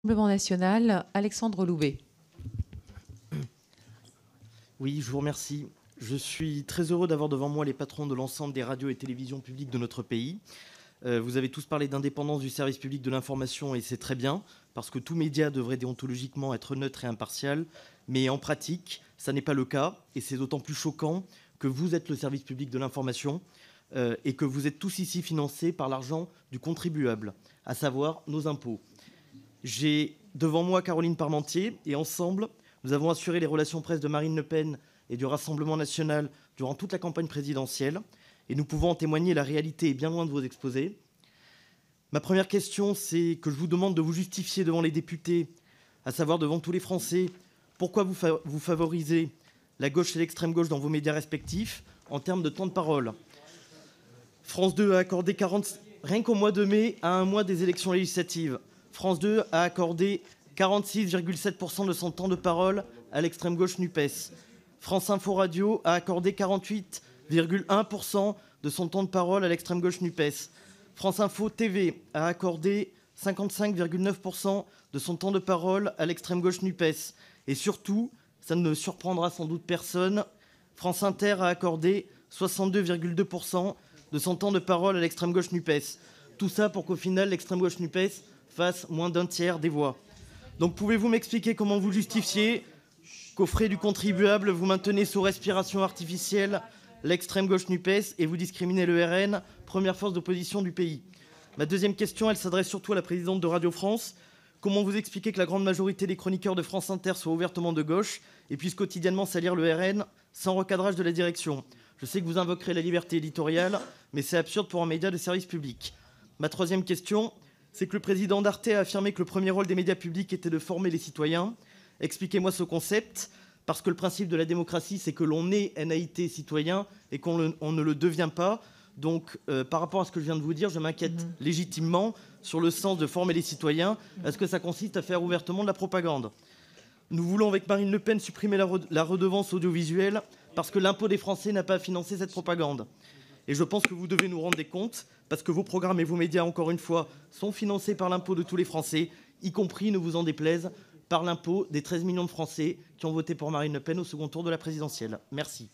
Rassemblement national, Alexandre Loubet. Oui, je vous remercie. Je suis très heureux d'avoir devant moi les patrons de l'ensemble des radios et télévisions publiques de notre pays. Vous avez tous parlé d'indépendance du service public de l'information et c'est très bien, parce que tout média devrait déontologiquement être neutre et impartial. Mais en pratique, ça n'est pas le cas et c'est d'autant plus choquant que vous êtes le service public de l'information et que vous êtes tous ici financés par l'argent du contribuable, à savoir nos impôts. J'ai devant moi Caroline Parmentier et ensemble, nous avons assuré les relations presse de Marine Le Pen et du Rassemblement national durant toute la campagne présidentielle et nous pouvons en témoigner, la réalité est bien loin de vos exposés. Ma première question, c'est que je vous demande de vous justifier devant les députés, à savoir devant tous les Français, pourquoi vous favorisez la gauche et l'extrême gauche dans vos médias respectifs en termes de temps de parole. France 2 a accordé 40, rien qu'au mois de mai, à un mois des élections législatives, France 2 a accordé 46,7% de son temps de parole à l'extrême gauche NUPES. France Info Radio a accordé 48,1% de son temps de parole à l'extrême gauche NUPES. France Info TV a accordé 55,9% de son temps de parole à l'extrême gauche NUPES. Et surtout, ça ne surprendra sans doute personne, France Inter a accordé 62,2% de son temps de parole à l'extrême gauche NUPES. Tout ça pour qu'au final, l'extrême gauche NUPES fasse moins d'un tiers des voix. Donc pouvez-vous m'expliquer comment vous justifiez qu'aux frais du contribuable, vous maintenez sous respiration artificielle l'extrême gauche NUPES et vous discriminez le RN, première force d'opposition du pays? Ma deuxième question, elle s'adresse surtout à la présidente de Radio France. Comment vous expliquez que la grande majorité des chroniqueurs de France Inter soient ouvertement de gauche et puissent quotidiennement salir le RN sans recadrage de la direction? Je sais que vous invoquerez la liberté éditoriale, mais c'est absurde pour un média de service public. Ma troisième question, c'est que le président d'Arte a affirmé que le premier rôle des médias publics était de former les citoyens. Expliquez-moi ce concept, parce que le principe de la démocratie, c'est que l'on est NAIT citoyen et qu'on ne le devient pas. Donc, par rapport à ce que je viens de vous dire, je m'inquiète légitimement sur le sens de former les citoyens. Est-ce que ça consiste à faire ouvertement de la propagande? Nous voulons, avec Marine Le Pen, supprimer la redevance audiovisuelle parce que l'impôt des Français n'a pas à financer cette propagande. Et je pense que vous devez nous rendre des comptes, parce que vos programmes et vos médias, encore une fois, sont financés par l'impôt de tous les Français, y compris, ne vous en déplaise, par l'impôt des 13 millions de Français qui ont voté pour Marine Le Pen au second tour de la présidentielle. Merci.